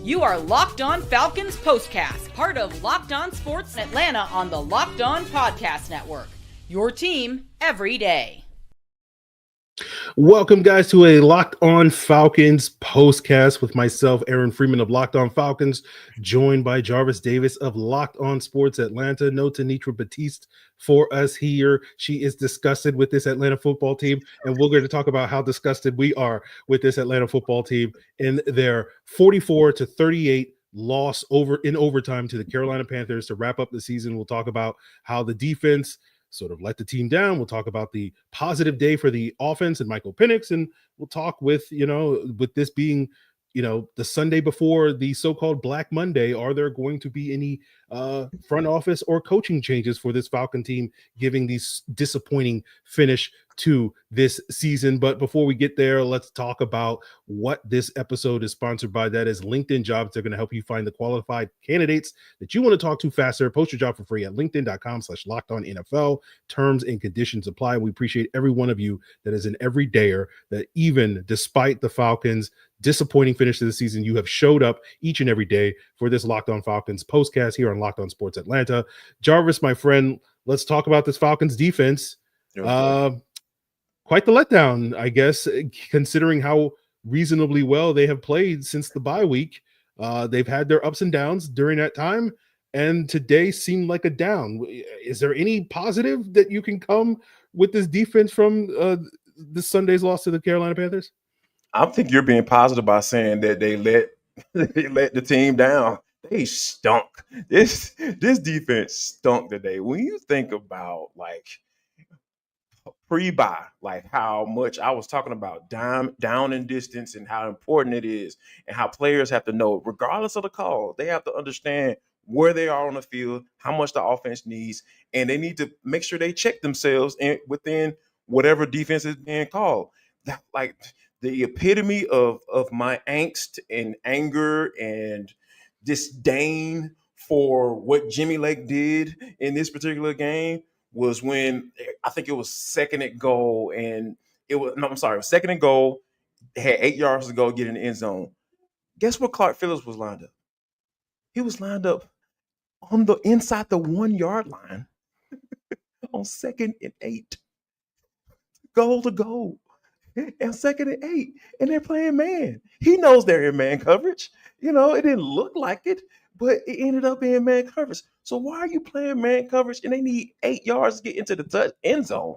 You are Locked On Falcons Postcast, part of Locked On Sports Atlanta on the Locked On Podcast Network. Your team every day. Welcome, guys, to a Locked On Falcons postcast with myself, Aaron Freeman of Locked On Falcons, joined by Jarvis Davis of Locked On Sports Atlanta. No Tanitra Batiste for us here. She is disgusted with this Atlanta football team, and we're going to talk about how disgusted we are with this Atlanta football team in their 44-38 loss in overtime to the Carolina Panthers to wrap up the season. We'll talk about how the defense sort of let the team down. We'll talk about the positive day for the offense and Michael Penix, and we'll talk with this being, the Sunday before the so-called Black Monday, are there going to be any front office or coaching changes for this Falcon team, giving these disappointing finish to this season? But before we get there, let's talk about what this episode is sponsored by. That is LinkedIn Jobs. They're going to help you find the qualified candidates that you want to talk to faster. Post your job for free at linkedin.com/LockedOnNFL. Terms and conditions apply. We appreciate every one of you that is an everydayer, that even despite the Falcons' disappointing finish to the season, you have showed up each and every day for this Locked On Falcons postcast here on Locked On Sports Atlanta. Jarvis, my friend, let's talk about this Falcons defense. Quite the letdown, I guess, considering how reasonably well they have played since the bye week. They've had their ups and downs during that time, and today seemed like a down. Is there any positive that you can come with this defense from this Sunday's loss to the Carolina Panthers? I think you're being positive by saying that they let the team down. They stunk. This defense stunk today. When you think about pre-bye, like how much I was talking about down in distance and how important it is, and how players have to know, regardless of the call, they have to understand where they are on the field, how much the offense needs, and they need to make sure they check themselves within whatever defense is being called. Like the epitome of my angst and anger and disdain for what Jimmy Lake did in this particular game was when I think it was second and goal, and second and goal. They had 8 yards to go, get in the end zone. Guess where Clark Phillips was lined up? He was lined up on the inside the 1 yard line on 2nd and 8. Goal to goal. And 2nd and 8. And they're playing man. He knows they're in man coverage. It didn't look like it, but it ended up being man coverage. So why are you playing man coverage and they need 8 yards to get into the end zone?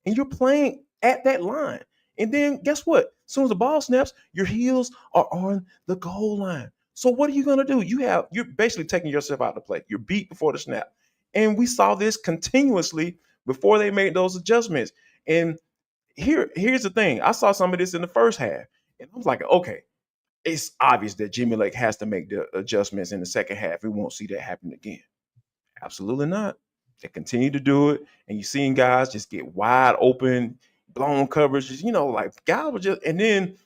And you're playing at that line. And then guess what? As soon as the ball snaps, your heels are on the goal line. So what are you going to do? You're basically taking yourself out of the play. You're beat before the snap. And we saw this continuously before they made those adjustments. And here's the thing. I saw some of this in the first half. And I was like, okay, it's obvious that Jimmy Lake has to make the adjustments in the second half. We won't see that happen again. Absolutely not. They continue to do it. And you're seeing guys just get wide open, blown coverages, guys were just, and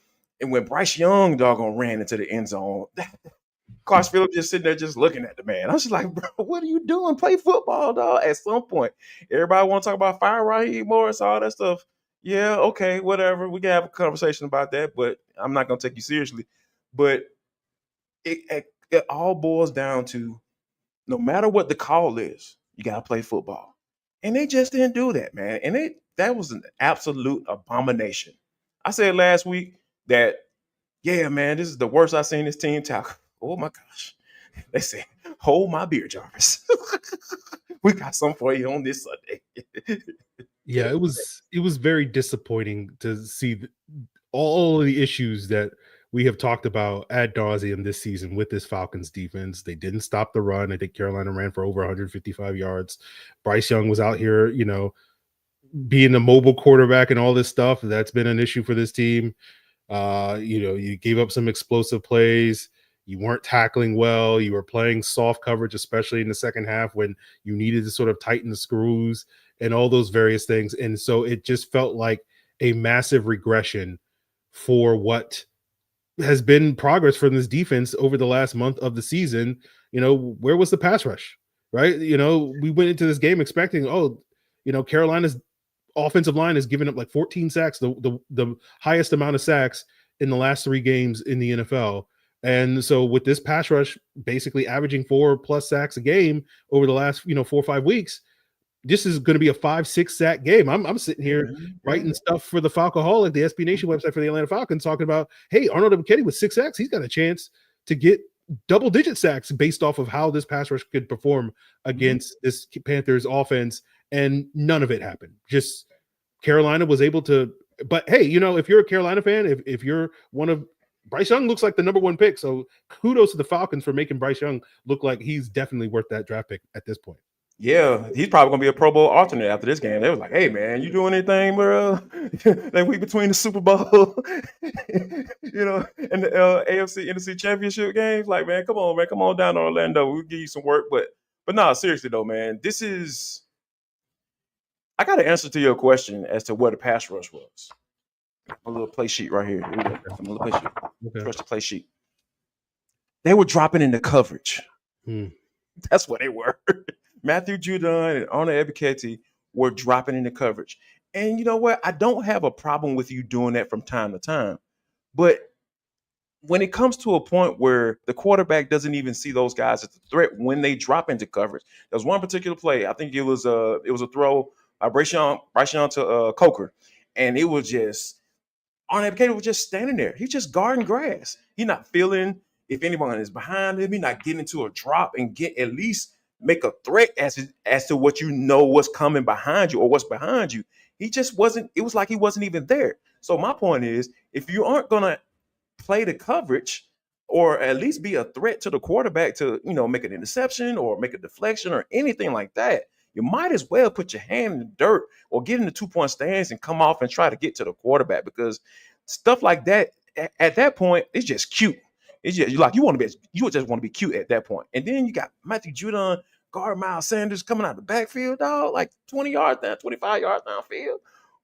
when Bryce Young ran into the end zone, Clark Phillips just sitting there just looking at the man. I was just like, bro, what are you doing? Play football, dog. At some point, everybody want to talk about fire Raheem Morris, all that stuff. Yeah, okay, whatever. We can have a conversation about that, but I'm not going to take you seriously. But it all boils down to, no matter what the call is, you got to play football. And they just didn't do that, man. And that was an absolute abomination. I said last week that, yeah, man, this is the worst I've seen this team tackle. Oh, my gosh. They said, hold my beer, Jarvis. We got something for you on this Sunday. Yeah, it was very disappointing to see all of the issues that we have talked about ad nauseum this season with this Falcons defense. They didn't stop the run. I think Carolina ran for over 155 yards. Bryce Young was out here, being a mobile quarterback and all this stuff. That's been an issue for this team. You gave up some explosive plays. You weren't tackling well. You were playing soft coverage, especially in the second half when you needed to sort of tighten the screws and all those various things. And so it just felt like a massive regression for what has been progress from this defense over the last month of the season. Where was the pass rush, right? We went into this game expecting, Carolina's offensive line has given up like 14 sacks, the highest amount of sacks in the last 3 games in the NFL. And so with this pass rush basically averaging 4+ sacks a game over the last 4 or 5 weeks, this is going to be a 5-6 sack game. I'm sitting here writing stuff for the Falcoholic, the SB Nation website for the Atlanta Falcons, talking about, hey, Arnold Ebiketie with 6 sacks, he's got a chance to get double-digit sacks based off of how this pass rush could perform against this Panthers offense, and none of it happened. Just Carolina was able to. But hey, if you're a Carolina fan, if you're one of Bryce Young looks like the number 1 pick, so kudos to the Falcons for making Bryce Young look like he's definitely worth that draft pick at this point. Yeah, he's probably gonna be a Pro Bowl alternate after this game. They was like, "Hey, man, you doing anything, bro? That week between the Super Bowl, and the AFC NFC Championship games? Like, man, come on down to Orlando. We'll give you some work." But no, seriously though, man, I got an answer to your question as to what a pass rush was. A little play sheet right here. Here we go. A little play sheet. Okay. Trust the play sheet. They were dropping into coverage. That's what they were. Matthew Judon and Arnold Ebiketie were dropping into coverage. And you know what? I don't have a problem with you doing that from time to time. But when it comes to a point where the quarterback doesn't even see those guys as a threat when they drop into coverage, there was one particular play. I think it was a throw by Bryce Young to Coker. And it was just, Arnold Ebiketie was just standing there. He's just guarding grass. He's not feeling if anyone is behind him. He's not getting into a drop and get at least make a threat as to what what's coming behind you or what's behind you. He just wasn't. It was like he wasn't even there. So my point is, if you aren't gonna play the coverage or at least be a threat to the quarterback to make an interception or make a deflection or anything like that, you might as well put your hand in the dirt or get in the 2-point stance and come off and try to get to the quarterback, because stuff like that at that point is just cute. It's just you just want to be cute at that point. And then you got Matthew Judon guard Miles Sanders coming out the backfield, dog, like 20 yards down, 25 yards downfield.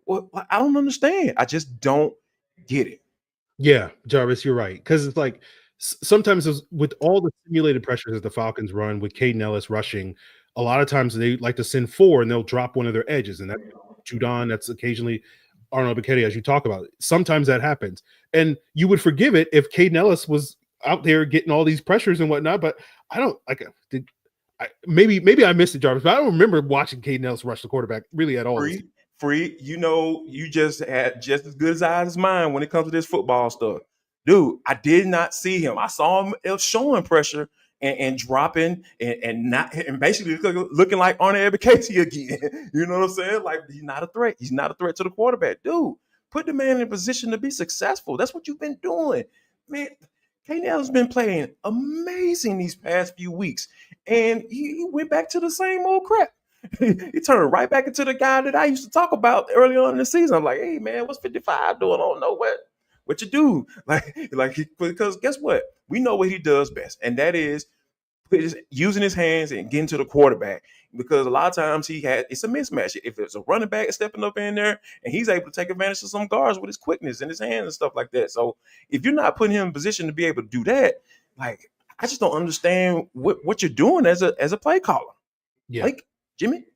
Well, I don't understand. I just don't get it. Yeah, Jarvis, you're right. Because it's like sometimes with all the simulated pressures that the Falcons run with Caden Ellis rushing, a lot of times they like to send 4 and they'll drop one of their edges. And that's Judon, that's occasionally Arnold Ebiketie, as you talk about. Sometimes that happens. And you would forgive it if Caden Ellis was out there getting all these pressures and whatnot, but I don't like maybe I missed it, Jarvis, but I don't remember watching Caden Ellis rush the quarterback really at all. Free, you just had just as good eyes as mine when it comes to this football stuff. Dude, I did not see him. I saw him showing pressure and dropping and basically looking like Arnold Ebiketie again. You know what I'm saying? Like, he's not a threat. He's not a threat to the quarterback. Dude, put the man in a position to be successful. That's what you've been doing. Man, Caden Ellis has been playing amazing these past few weeks, and he went back to the same old crap. He turned right back into the guy that I used to talk about early on in the season. I'm like, hey, man, what's 55 doing? I don't know what you do. Because guess what? We know what he does best, and that is using his hands and getting to the quarterback. Because a lot of times it's a mismatch. If it's a running back stepping up in there and he's able to take advantage of some guards with his quickness and his hands and stuff like that. So if you're not putting him in position to be able to do that, like, I just don't understand what you're doing as a play caller. Yeah. Like, Jimmy.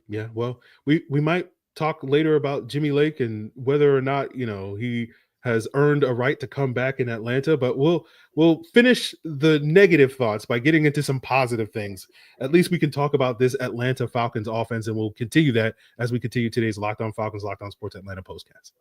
Yeah. Well, we might talk later about Jimmy Lake and whether or not, he has earned a right to come back in Atlanta, but we'll finish the negative thoughts by getting into some positive things. At least we can talk about this Atlanta Falcons offense, and we'll continue that as we continue today's Locked On Falcons, Locked On Sports Atlanta postcast.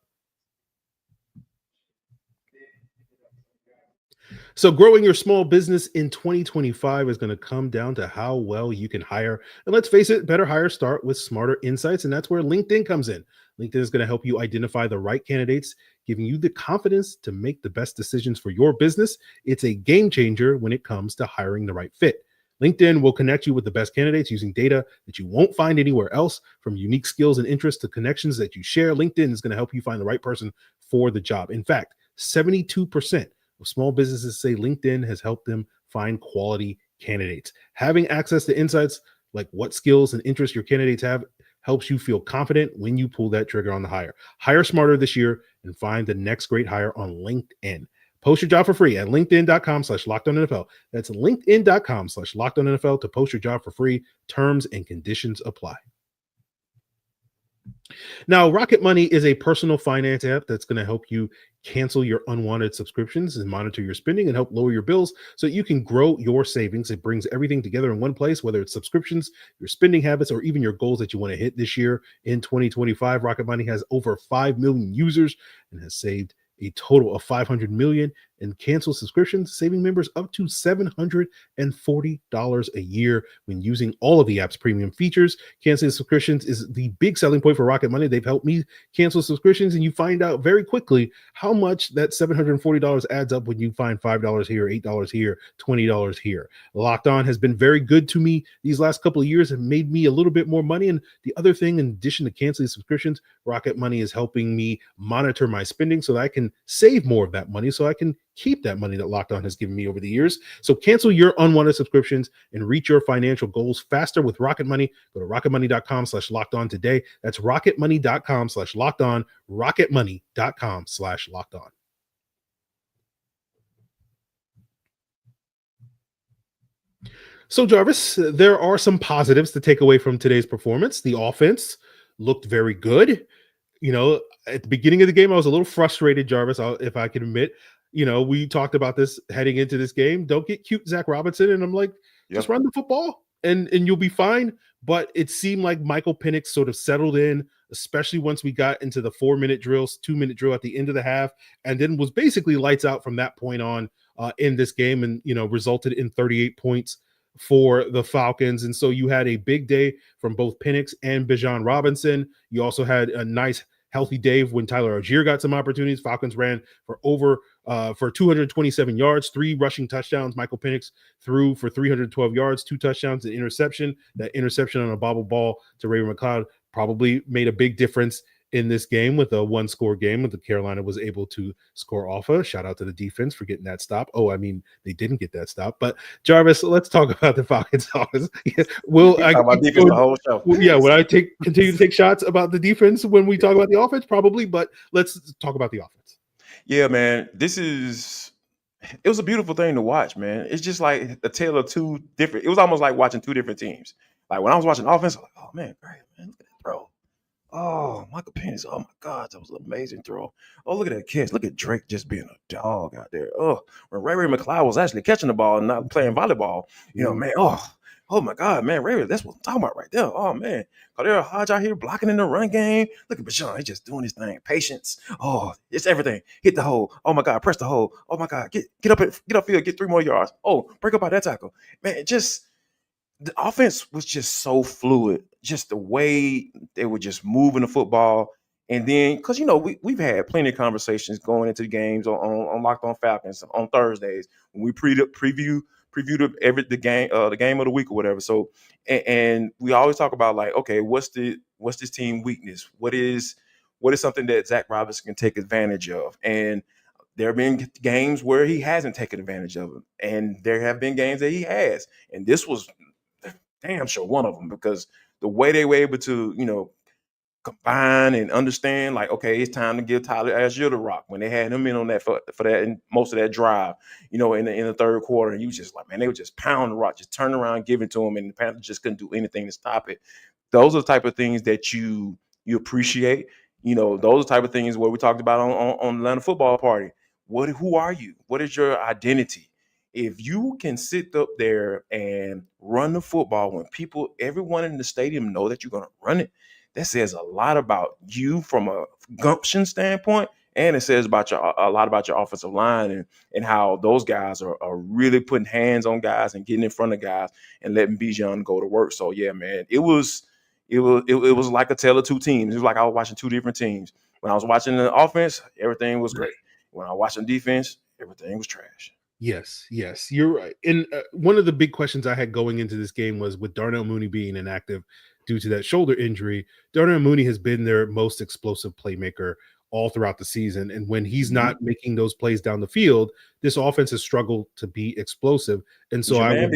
So growing your small business in 2025 is going to come down to how well you can hire. And let's face it, better hires start with smarter insights, and that's where LinkedIn comes in. LinkedIn is going to help you identify the right candidates, giving you the confidence to make the best decisions for your business. It's a game changer when it comes to hiring the right fit. LinkedIn will connect you with the best candidates using data that you won't find anywhere else, from unique skills and interests to connections that you share. LinkedIn is going to help you find the right person for the job. In fact, 72% of small businesses say LinkedIn has helped them find quality candidates. Having access to insights like what skills and interests your candidates have helps you feel confident when you pull that trigger on the hire. Hire smarter this year and find the next great hire on LinkedIn. Post your job for free at linkedin.com/LockedOnNFL. That's linkedin.com/LockedOnNFL to post your job for free. Terms and conditions apply. Now, Rocket Money is a personal finance app that's going to help you cancel your unwanted subscriptions and monitor your spending and help lower your bills so you can grow your savings. It brings everything together in one place, whether it's subscriptions, your spending habits, or even your goals that you want to hit this year in 2025. Rocket Money has over 5 million users and has saved a total of 500 million in canceled subscriptions, saving members up to $740 a year when using all of the app's premium features. Canceling subscriptions is the big selling point for Rocket Money. They've helped me cancel subscriptions, and you find out very quickly how much that $740 adds up when you find $5 here, $8 here, $20 here. Locked On has been very good to me these last couple of years and made me a little bit more money. And the other thing, in addition to canceling subscriptions, Rocket Money is helping me monitor my spending so that I can save more of that money, so I can keep that money that Locked On has given me over the years. So cancel your unwanted subscriptions and reach your financial goals faster with Rocket Money. Go to rocketmoney.com/lockedon today. That's rocketmoney.com/lockedon, rocketmoney.com/lockedon. So, Jarvis, there are some positives to take away from today's performance. The offense looked very good. At the beginning of the game, I was a little frustrated, Jarvis, if I can admit. We talked about this heading into this game. Don't get cute, Zach Robinson. And I'm like, just run the football and you'll be fine. But it seemed like Michael Penix sort of settled in, especially once we got into the 4-minute drills, 2-minute drill at the end of the half, and then was basically lights out from that point on in this game, and resulted in 38 points for the Falcons. And so you had a big day from both Penix and Bijan Robinson. You also had a nice healthy day when Tyler Algier got some opportunities. Falcons ran for 227 yards, 3 rushing touchdowns. Michael Penix threw for 312 yards, 2 touchdowns, an interception. That interception on a bobble ball to Ray McLeod probably made a big difference in this game, with a 1-score game that the Carolina was able to score off of. Shout out to the defense for getting that stop. They didn't get that stop. But Jarvis, let's talk about the Falcons offense. Will I talk about defense the whole show? Would I continue to take shots about the defense when we talk about the offense? Probably, but let's talk about the offense. Yeah, man. It was a beautiful thing to watch, man. It's just like a tale of two different. It was almost like watching two different teams. Like when I was watching offense, I'm like, oh man, great, man, look at that throw. Oh, Michael Penix. Oh my God, that was an amazing throw. Oh, look at that catch. Look at Drake just being a dog out there. Oh, when Ray McLeod was actually catching the ball and not playing volleyball, man. Oh my God, man, Ray, that's what I'm talking about right there. Oh man, Khalil Hodge out here blocking in the run game. Look at Bijan, he's just doing his thing. Patience. Oh, it's everything. Hit the hole. Oh my God, press the hole. Oh my God, get upfield, get 3 more yards. Oh, break up by that tackle, man. The offense was just so fluid, just the way they were just moving the football. And then, because, we've had plenty of conversations going into the games on Locked On Falcons on Thursdays when we preview the game of the week or whatever. So, and we always talk about like, okay, what's this team weakness? What is something that Zach Robinson can take advantage of? And there have been games where he hasn't taken advantage of it, and there have been games that he has. And this was damn sure one of them, because the way they were able to, combine and understand, like, okay, it's time to give Tyler Algier the rock when they had him in on that for that and most of that drive, in the third quarter. And you just like, man, they would just pound the rock, just turn around, give it to him, and the Panthers just couldn't do anything to stop it. Those are the type of things that you appreciate. Those are the type of things where we talked about on Atlanta Football Party. Who are you? What is your identity? If you can sit up there and run the football when everyone in the stadium know that you're going to run it, that says a lot about you from a gumption standpoint, and it says a lot about your offensive line and how those guys are really putting hands on guys and getting in front of guys and letting Bijan go to work. So yeah, man, it was like a tale of two teams. It was like I was watching two different teams. When I was watching the offense, everything was great. When I was watching defense, everything was trash. Yes, you're right. And one of the big questions I had going into this game was, with Darnell Mooney being inactive due to that shoulder injury, Darnell Mooney has been their most explosive playmaker all throughout the season. And when he's not making those plays down the field, this offense has struggled to be explosive. And so I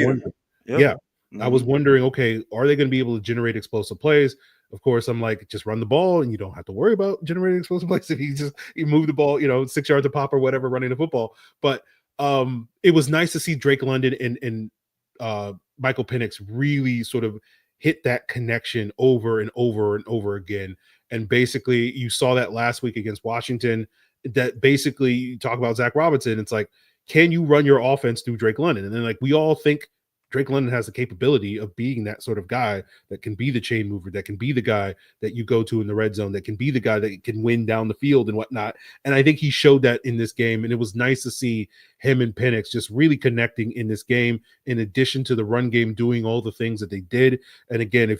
was wondering, okay, are they going to be able to generate explosive plays? Of course, I'm like, just run the ball and you don't have to worry about generating explosive plays if you move the ball, 6 yards a pop or whatever, running the football. But it was nice to see Drake London and Michael Penix really sort of hit that connection over and over and over again. And basically, you saw that last week against Washington. That basically, you talk about Zach Robinson. It's like, can you run your offense through Drake London? And then, like, we all think Drake London has the capability of being that sort of guy that can be the chain mover, that can be the guy that you go to in the red zone, that can be the guy that can win down the field and whatnot. And I think he showed that in this game. And it was nice to see him and Penix just really connecting in this game, in addition to the run game doing all the things that they did. And again,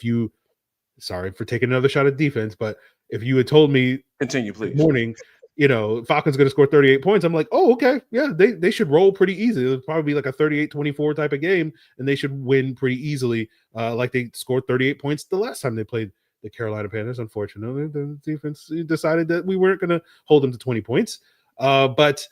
sorry for taking another shot at defense, but if you had told me continue, please, morning, Falcons going to score 38 points, I'm like, oh, okay, yeah, they should roll pretty easy. It'll probably be like a 38-24 type of game, and they should win pretty easily, like they scored 38 points the last time they played the Carolina Panthers. Unfortunately, the defense decided that we weren't going to hold them to 20 points, but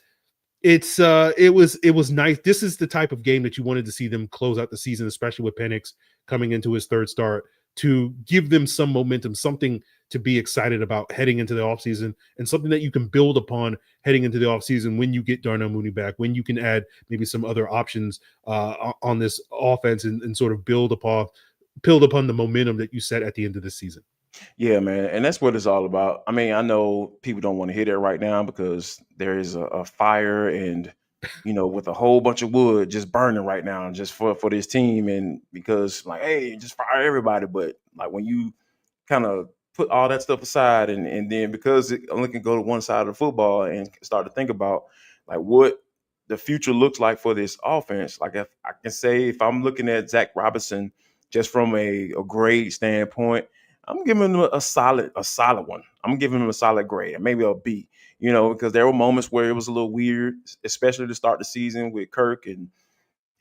it was nice. This is the type of game that you wanted to see them close out the season, especially with Penix coming into his third start, to give them some momentum, something to be excited about heading into the offseason, and something that you can build upon heading into the offseason when you get Darnell Mooney back, when you can add maybe some other options on this offense and sort of build upon the momentum that you set at the end of the season. Yeah, man. And that's what it's all about. I mean, I know people don't want to hear that right now because there is a fire and, with a whole bunch of wood just burning right now just for this team. And because like, hey, just fire everybody. But like when you kind of put all that stuff aside and then because it only can go to one side of the football and start to think about like what the future looks like for this offense. Like if I can say, if I'm looking at Zach Robinson just from a grade standpoint, I'm giving him a solid one. I'm giving him a solid grade, maybe a B, because there were moments where it was a little weird, especially to start the season with Kirk and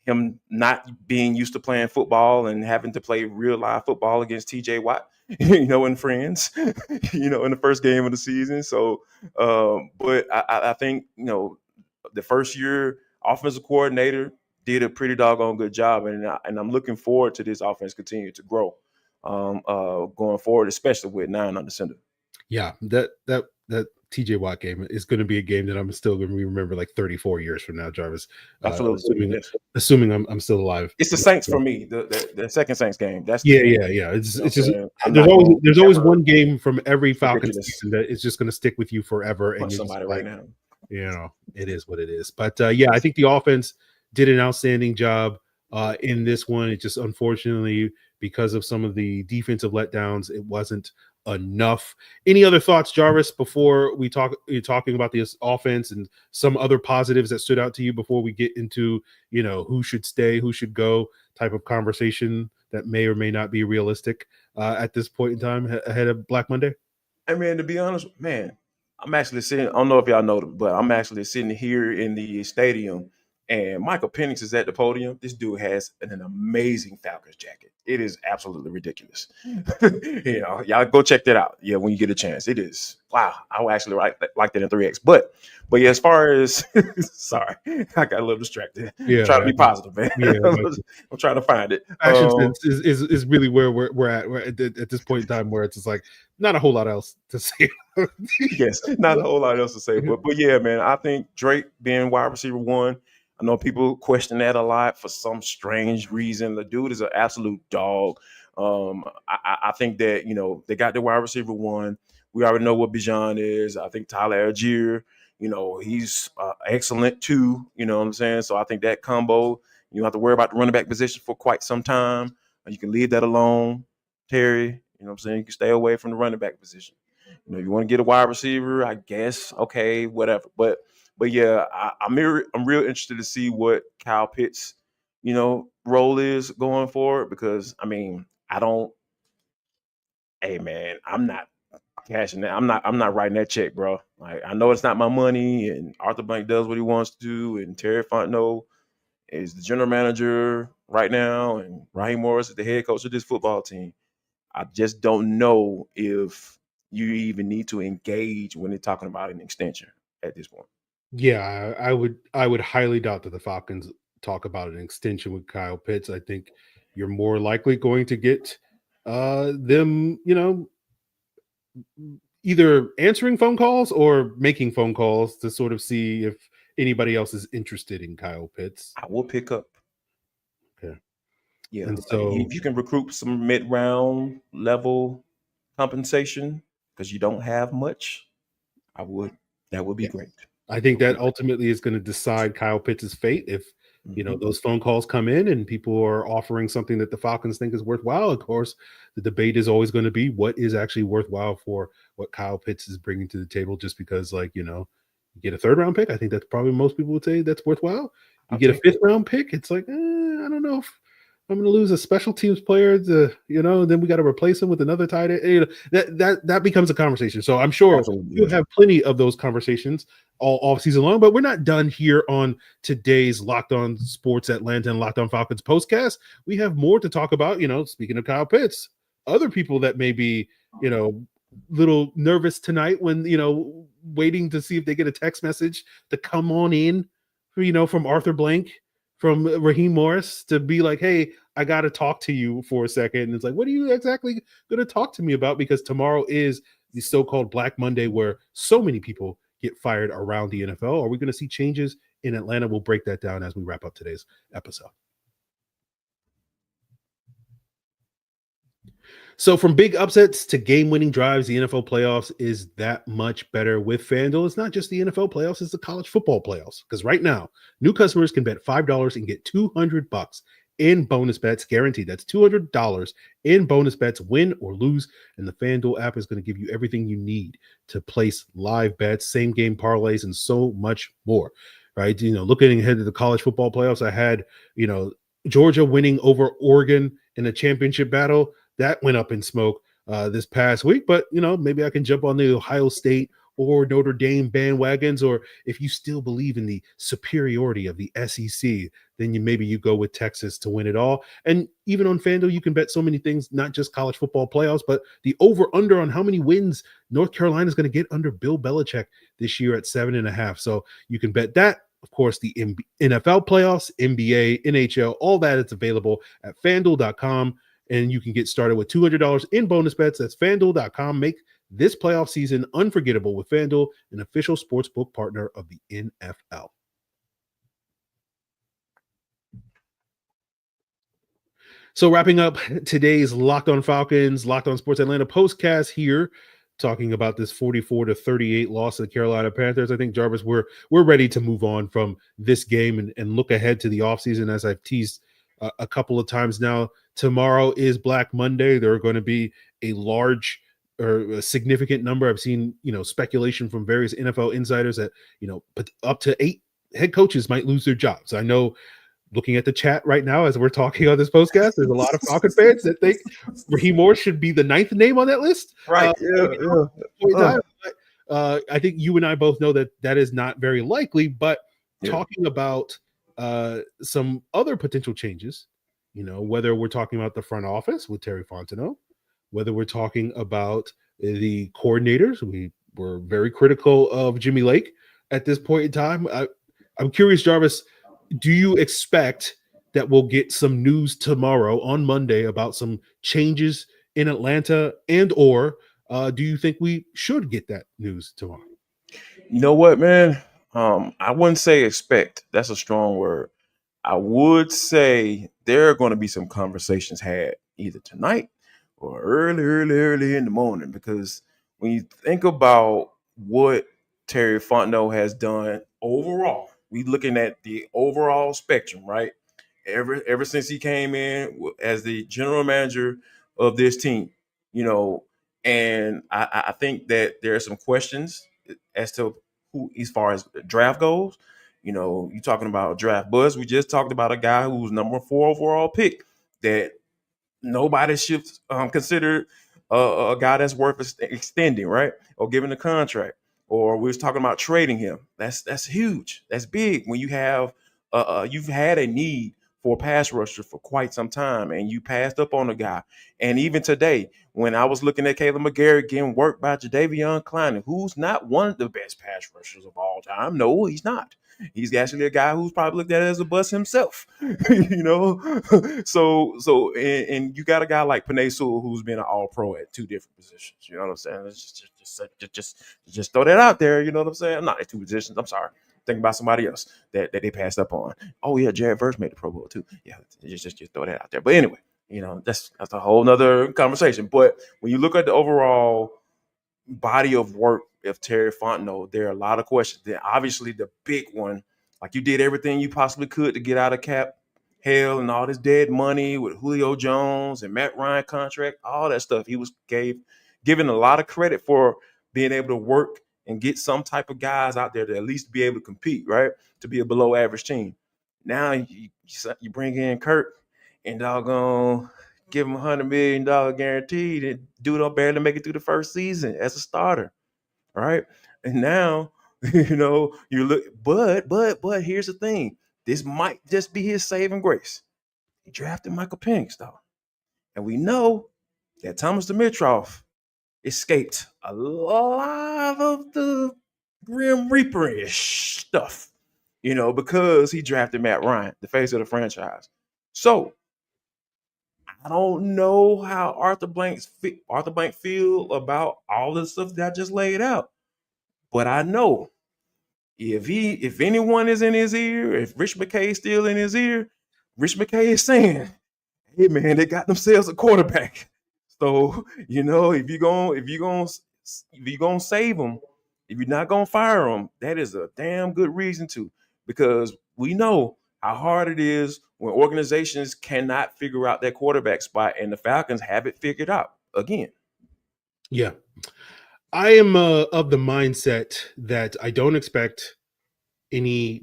him not being used to playing football and having to play real live football against TJ Watt, and friends, in the first game of the season. So, but I think, the first year offensive coordinator did a pretty doggone good job. And I'm looking forward to this offense continue to grow going forward, especially with 9 on the center. Yeah, that TJ Watt game is going to be a game that I'm still going to remember like 34 years from now, Jarvis. Absolutely, assuming I'm still alive. It's the Saints for me. The second Saints game. That's yeah. It's just there's always one game from every Falcons season that is just going to stick with you forever. And somebody right now, it is what it is. But I think the offense did an outstanding job in this one. It just unfortunately, because of some of the defensive letdowns, it wasn't enough. Any other thoughts, Jarvis, before we talking about this offense and some other positives that stood out to you before we get into, who should stay, who should go type of conversation that may or may not be realistic at this point in time ahead of Black Monday? I mean, to be honest, man, I'm actually sitting, I don't know if y'all know them, but I'm actually sitting here in the stadium and Michael Penix is at the podium. This dude has an amazing Falcons jacket. It is absolutely ridiculous. Y'all go check that out. Yeah, when you get a chance. It is. Wow. I would actually like that in 3X. But yeah, as far as sorry, I got a little distracted. Yeah, I'm trying to be positive, man. Yeah, I'm trying to find it. Action sense is really where we're at. We're at this point in time where it's just like not a whole lot else to say. Yes, not a whole lot else to say. But yeah, man, I think Drake being wide receiver 1. I know people question that a lot for some strange reason. The dude is an absolute dog. I think that, they got the wide receiver 1. We already know what Bijan is. I think Tyler Algier, he's excellent too. You know what I'm saying? So I think that combo, you don't have to worry about the running back position for quite some time. You can leave that alone, Terry. You know what I'm saying? You can stay away from the running back position. If you want to get a wide receiver, I guess, okay, whatever. But yeah, I'm real interested to see what Kyle Pitts, role is going forward because I'm not cashing that. I'm not writing that check, bro. Like I know it's not my money, and Arthur Blank does what he wants to do, and Terry Fontenot is the general manager right now, and Raheem Morris is the head coach of this football team. I just don't know if you even need to engage when they're talking about an extension at this point. Yeah, I would highly doubt that the Falcons talk about an extension with Kyle Pitts. I think you're more likely going to get them, either answering phone calls or making phone calls to sort of see if anybody else is interested in Kyle Pitts. I will pick up. Okay. Yeah. And so if you can recruit some mid-round level compensation, because you don't have much, that would be great. I think that ultimately is going to decide Kyle Pitts' fate. If those phone calls come in and people are offering something that the Falcons think is worthwhile, of course, the debate is always going to be what is actually worthwhile for what Kyle Pitts is bringing to the table. Just because, you get a 3rd round pick, I think that's probably most people would say that's worthwhile. You get a 5th round pick, it's like, I don't know if I'm going to lose a special teams player then we got to replace him with another tight end. That becomes a conversation. So I'm sure you'll have plenty of those conversations all off season long, but we're not done here on today's Locked On Sports Atlanta and Locked On Falcons postcast. We have more to talk about, speaking of Kyle Pitts, other people that may be, little nervous tonight when, waiting to see if they get a text message to come on in, from Arthur Blank, from Raheem Morris, to be like, hey, I got to talk to you for a second. And it's like, what are you exactly going to talk to me about? Because tomorrow is the so-called Black Monday where so many people get fired around the NFL. Are we going to see changes in Atlanta? We'll break that down as we wrap up today's episode. So from big upsets to game-winning drives, the NFL playoffs is that much better with FanDuel. It's not just the NFL playoffs, it's the college football playoffs. Because right now, new customers can bet $5 and get $200 in bonus bets guaranteed. That's $200 in bonus bets, win or lose. And the FanDuel app is going to give you everything you need to place live bets, same-game parlays, and so much more. Right? Looking ahead to the college football playoffs, I had, Georgia winning over Oregon in a championship battle. That went up in smoke this past week, but maybe I can jump on the Ohio State or Notre Dame bandwagons, or if you still believe in the superiority of the SEC, then maybe you go with Texas to win it all. And even on FanDuel, you can bet so many things, not just college football playoffs, but the over/under on how many wins North Carolina is going to get under Bill Belichick this year at 7.5. So you can bet that. Of course, the NFL playoffs, NBA, NHL, all that is available at FanDuel.com. And you can get started with $200 in bonus bets. That's FanDuel.com. Make this playoff season unforgettable with FanDuel, an official sportsbook partner of the NFL. So wrapping up today's Locked On Falcons, Locked On Sports Atlanta postcast here, talking about this 44-38 loss to the Carolina Panthers. I think, Jarvis, we're ready to move on from this game and look ahead to the offseason, as I've teased a couple of times now. Tomorrow is Black Monday. There are going to be a large or a significant number. I've seen, speculation from various NFL insiders that, up to 8 head coaches might lose their jobs. I know, looking at the chat right now as we're talking on this podcast, there's a lot of Falcon fans that think Raheem Morris should be the 9th name on that list. Right. I think you and I both know that is not very likely, but talking about some other potential changes, whether we're talking about the front office with Terry Fontenot, whether we're talking about the coordinators. We were very critical of Jimmy Lake at this point in time. I'm curious, Jarvis, do you expect that we'll get some news tomorrow on Monday about some changes in Atlanta, and or do you think we should get that news tomorrow? You know what, man? I wouldn't say expect. That's a strong word. I would say there are going to be some conversations had either tonight or early in the morning, because when you think about what Terry Fontenot has done overall, we looking at the overall spectrum, right? Ever since he came in as the general manager of this team, and I think that there are some questions as to who, as far as draft goes. You're talking about draft buzz. We just talked about a guy who was number 4 overall pick that nobody should consider a guy that's worth extending, right? Or giving a contract. Or we was talking about trading him. That's huge. That's big when you have you've had a need for a pass rusher for quite some time, and you passed up on a guy. And even today, when I was looking at Caleb McGarrett getting worked by Jadeveon Clowney, who's not one of the best pass rushers of all time. No, he's not. He's actually a guy who's probably looked at it as a bust himself, So you got a guy like Penix Jr. who's been an All-Pro at 2 different positions. You know what I'm saying? Just throw that out there. You know what I'm saying? Not at 2 positions. I'm sorry. Think about somebody else that they passed up on. Oh yeah, Jared Verse made the Pro Bowl too. Yeah, just throw that out there. But anyway, that's a whole nother conversation. But when you look at the overall body of work of Terry Fontenot, there are a lot of questions. Then obviously the big one, like you did everything you possibly could to get out of cap hell and all this dead money with Julio Jones and Matt Ryan contract, all that stuff. He was given a lot of credit for being able to work and get some type of guys out there to at least be able to compete, right? To be a below average team. Now you bring in Kirk and doggone give him $100 million guaranteed, and dude don't barely make it through the first season as a starter, right? And now, you look, but here's the thing: this might just be his saving grace. He drafted Michael Penix, though, and we know that Thomas Dimitroff escaped a lot of the Grim Reaper-ish stuff, because he drafted Matt Ryan, the face of the franchise. So I don't know how Arthur Blank feel about all the stuff that I just laid out, but I know if anyone is in his ear, if Rich McKay is still in his ear, Rich McKay is saying, "Hey man, they got themselves a quarterback." So if you're gonna save them, if you're not gonna fire them, that is a damn good reason to, because we know how hard it is when organizations cannot figure out their quarterback spot, and the Falcons have it figured out again. Yeah. I am of the mindset that I don't expect any,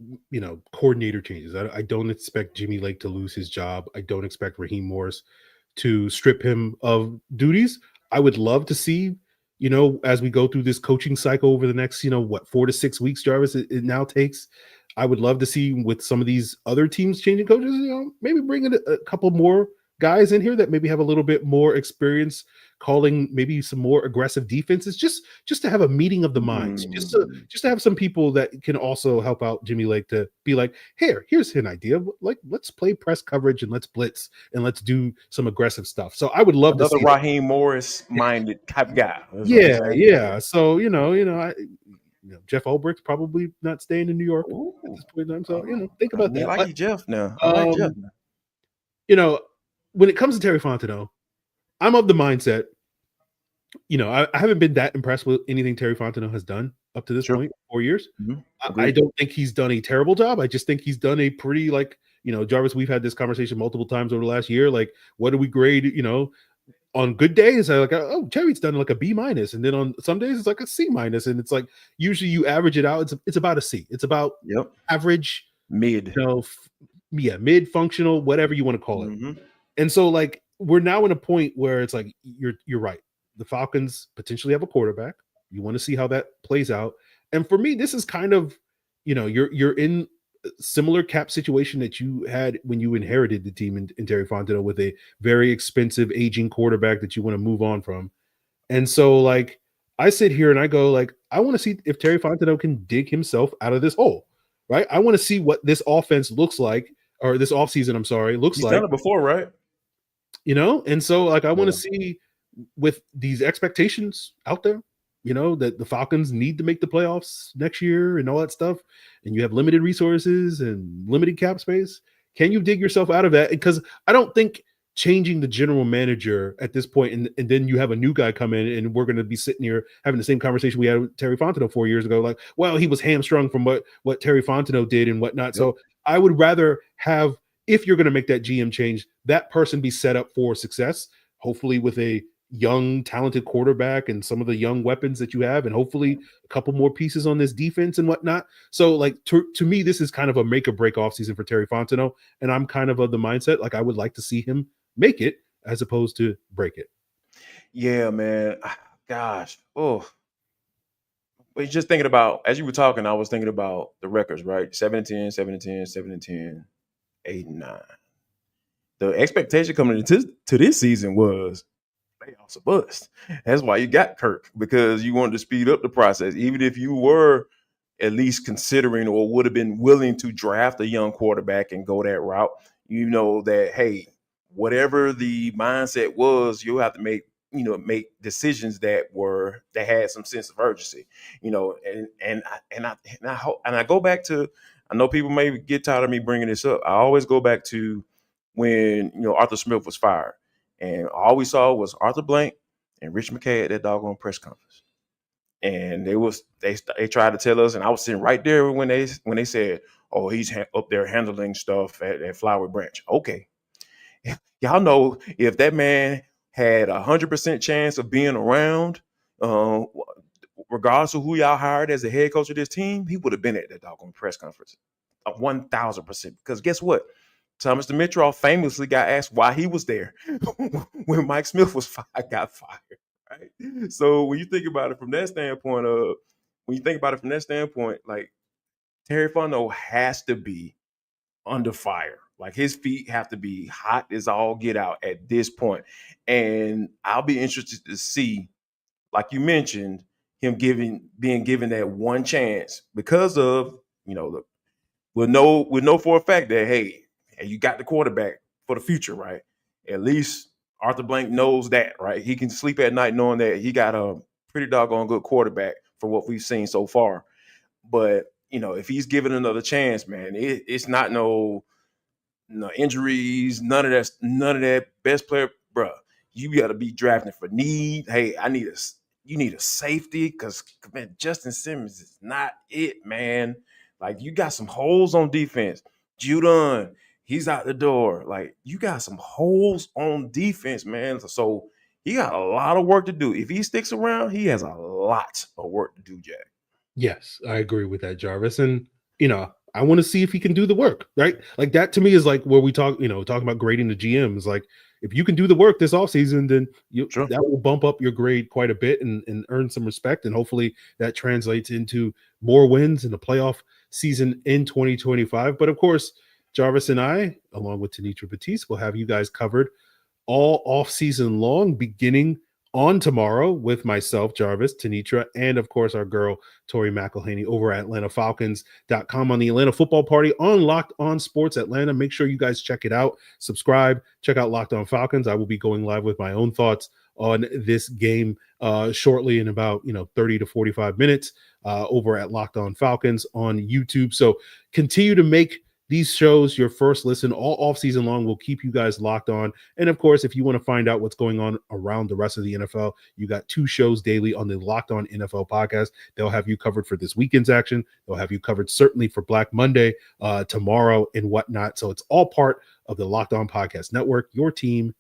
coordinator changes. I don't expect Jimmy Lake to lose his job. I don't expect Raheem Morris to strip him of duties. I would love to see, as we go through this coaching cycle over the next, 4 to 6 weeks, Jarvis, it now takes. I would love to see with some of these other teams changing coaches, maybe bring in a couple more guys in here that maybe have a little bit more experience calling maybe some more aggressive defenses, just to have a meeting of the minds, just to have some people that can also help out Jimmy Lake to be like, here's an idea, like let's play press coverage and let's blitz and let's do some aggressive stuff. So I would love another to see Raheem Morris minded type guy. Yeah. So Jeff Ulbricht's probably not staying in New York at this point in time. So think about that. I like Jeff now. I like Jeff now. When it comes to Terry Fontenot, I'm of the mindset, I haven't been that impressed with anything Terry Fontenot has done up to this point, 4 years. Mm-hmm. I don't think he's done a terrible job. I just think he's done a pretty, Jarvis, we've had this conversation multiple times over the last year. Like, what do we grade, on good days? Terry's done like a B-, and then on some days it's like a C-, and it's like usually you average it out. It's about a C. It's about average, mid, mid, functional, whatever you want to call it. Mm-hmm. And so we're now in a point where it's like you're right. The Falcons potentially have a quarterback. You want to see how that plays out. And for me, this is kind of, you're in a similar cap situation that you had when you inherited the team in Terry Fontenot, with a very expensive aging quarterback that you want to move on from. And so I sit here and I go I want to see if Terry Fontenot can dig himself out of this hole, right? I want to see what this offense looks like, or this offseason, He's done it before, right? And so I want to see, with these expectations out there, that the Falcons need to make the playoffs next year and all that stuff, and you have limited resources and limited cap space. Can you dig yourself out of that? Because I don't think changing the general manager at this point, and then you have a new guy come in, and we're going to be sitting here having the same conversation we had with Terry Fontenot 4 years ago. He was hamstrung from what Terry Fontenot did and whatnot. Yep. So I would rather have, if you're going to make that GM change, that person be set up for success, hopefully with a young, talented quarterback and some of the young weapons that you have, and hopefully a couple more pieces on this defense and whatnot. So to me, this is kind of a make or break offseason for Terry Fontenot. And I'm kind of the mindset, I would like to see him make it as opposed to break it. Yeah, man. Gosh. Oh, but just thinking about, as you were talking, I was thinking about the records, right? 7-10, 7-10, 7-10, 8-9. The expectation coming into this season was playoffs a bust. That's why you got Kirk, because you wanted to speed up the process. Even if you were at least considering or would have been willing to draft a young quarterback and go that route, that, hey, whatever the mindset was, you'll have to make decisions that had some sense of urgency, and I go back to, I know people may get tired of me bringing this up. I always go back to when, Arthur Smith was fired, and all we saw was Arthur Blank and Rich McKay at that doggone press conference. And they tried to tell us, and I was sitting right there when they said, "Oh, he's up there handling stuff at Flowery Branch." Okay, y'all know if that man had 100% chance of being around, regardless of who y'all hired as the head coach of this team, he would have been at that doggone press conference, 1,000%. Because guess what? Thomas Dimitroff famously got asked why he was there when Mike Smith got fired. Right. So when you think about it from that standpoint, like Terry Fontenot has to be under fire. Like his feet have to be hot as all get out at this point. And I'll be interested to see, like you mentioned, him being given that one chance because of, we'll know for a fact that, hey, you got the quarterback for the future, right? At least Arthur Blank knows that, right? He can sleep at night knowing that he got a pretty doggone good quarterback for what we've seen so far. But, if he's given another chance, man, it's not no injuries, none of that. Best player, bro. You got to be drafting for need. Hey, you need a safety because, man, Justin Simmons is not it, man. Like, you got some holes on defense. Judon, he's out the door. Like, you got some holes on defense, man. So he got a lot of work to do. If he sticks around, he has a lot of work to do, Jack. Yes, I agree with that, Jarvis. And, I want to see if he can do the work, right? Like that to me is like where we talking about grading the GMs. Like if you can do the work this offseason, then that will bump up your grade quite a bit and earn some respect. And hopefully that translates into more wins in the playoff season in 2025. But of course, Jarvis and I, along with Tenitra Batiste, will have you guys covered all offseason long, beginning on tomorrow with myself, Jarvis, Tenitra, and of course our girl Tori McElhaney over at AtlantaFalcons.com on the Atlanta Football Party on Locked On Sports Atlanta. Make sure you guys check it out. Subscribe. Check out Locked On Falcons. I will be going live with my own thoughts on this game shortly in about 30 to 45 minutes over at Locked On Falcons on YouTube. So continue to make these shows your first listen all off season long. Will keep you guys locked on. And of course, if you want to find out what's going on around the rest of the NFL, you got 2 shows daily on the Locked On NFL podcast. They'll have you covered for this weekend's action. They'll have you covered certainly for Black Monday tomorrow and whatnot. So it's all part of the Locked On Podcast Network, your team